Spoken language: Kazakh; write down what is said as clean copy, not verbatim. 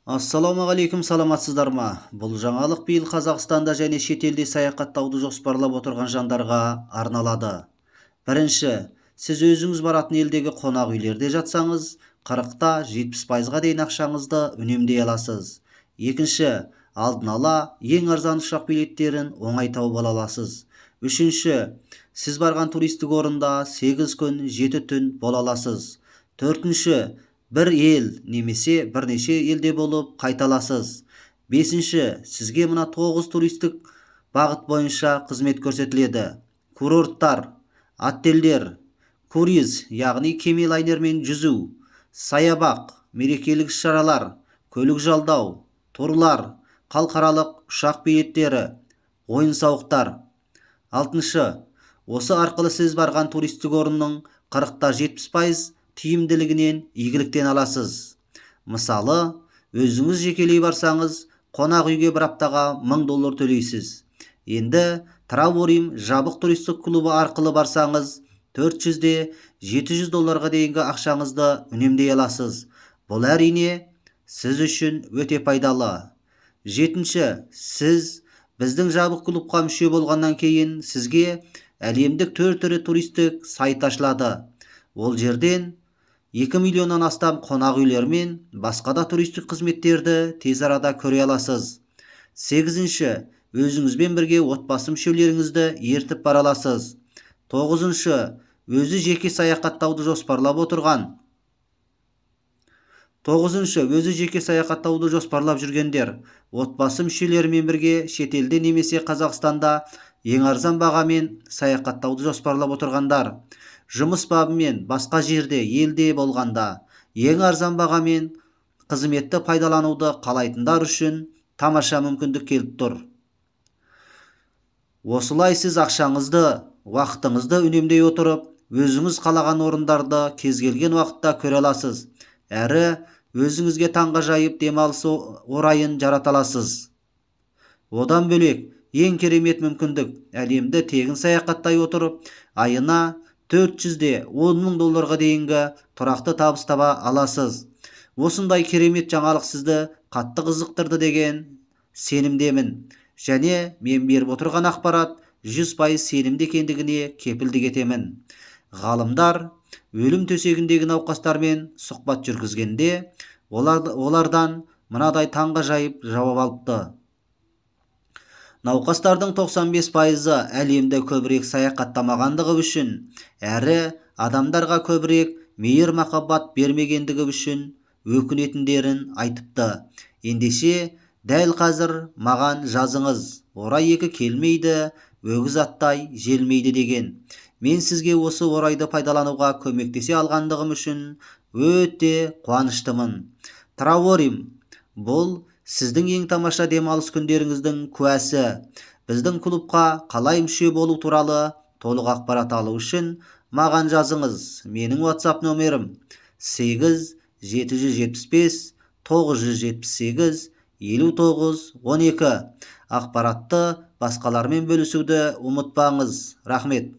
Ассалаумағалейкум, саламатсыздар ма? Бұл жаңалық биыл Қазақстанда және шетелде саяхаттауды жоспарлап отырған жандарға арналады. Бірінші, сіз өзіңіз баратын елдегі қонақ үйлерде жатсаңыз, 40-та 70%-ға дейін ақшаңызды үнемдей аласыз. Екінші, алдын ала ең арзан ұшақ билеттерін оңай тауып ала аласыз. Үшінші, сіз барған туристік орында 8 күн 7 түн бола аласыз. Төртінші, бір ел немесе бірнеше елде болып қайталасыз. Бесінші, сізге мына 9 туристік бағыт бойынша қызмет көрсетіледі. Курорттар, отельдер, круиз, яғни кеме лайнермен жүзу, саябақ, мерекелік іс-шаралар, көлік жалдау, турлар, халықаралық ұшақ билеттері, ойын-сауықтар. Алтыншы, осы арқылы сіз барған туристік орынның 40-та 70% тиімділігінен игіліктен аласыз. Мысалы, өзіңіз жекелей барсаңыз, қонақ үйге бір аптаға $1000 төлейсіз. Енді Travorym жабық туристік клубы арқылы барсаңыз, $400-де $700 дейінгі ақшаңызды үнемдей аласыз. Бұл әрине сіз үшін өте пайдалы. Жетінші, сіз біздің жабық клубқа мүше болғаннан кейін сізге әлемдік 4 түрі туристік сайт ашылады. Ол жерден 2 миллионнан астам қонақ үйлер мен басқа да туристік қызметтерді тез арада көре аласыз. Сегізінші, өзіңізбен бірге отбасы мүшелеріңізді ертіп бара аласыз. Тоғызыншы, өзі жеке саяхаттауды жоспарлап жүргендер, отбасы мүшелерімен бірге шетелде немесе Қазақстанда ең арзан бағамен саяхаттауды жоспарлап отырғандар, жұмыс бабымен басқа жерде елде болғанда ең арзан бағамен қызметті пайдалануды қалайтындар үшін тамаша мүмкіндік келіп тұр. Осылай сіз ақшаңызды, уақытыңызды үнемдей отырып, өзіңіз қалаған орындарды кез келген уақытта көре аласыз, әрі өзіңізге таңғажайып демалыс орайын жарата аласыз. Одан бөлек, ең керемет мүмкіндік, әлемді тегін саяхаттай отырып, айына $400-де $10,000-ға дейінгі тұрақты табыс таба аласыз. Осындай керемет жаңалық сізді қатты қызықтырды деген сенімдемін. Және мен беріп отырған ақпарат 100% сенімді екендігіне кепілдік етемін. Ғалымдар өлім төсегіндегі науқастармен сұхбат жүргізгенде, олардан мынадай таңғажайып жауап алыпты. Науқастардың 95%-ы әлемді көбірек саяхаттамағандығы үшін, әрі адамдарға көбірек мейір-махаббат бермегендігі үшін өкінетіндерін айтыпты. Ендеше, дәл қазір маған жазыңыз, орай екі келмейді, өгіз аттай желмейді деген. Мен сізге осы орайды пайдалануға көмектесе алғандығым үшін өте қуаныштымын. Travorym бұл сіздің ең тамаша демалыс күндеріңіздің куәсі. Біздің клубқа қалай мүше болу туралы толық ақпарат алу үшін маған жазыңыз. Менің WhatsApp нөмірім 8-775-978-59-12. Ақпаратты басқалармен бөлісуді ұмытпаңыз. Рахмет.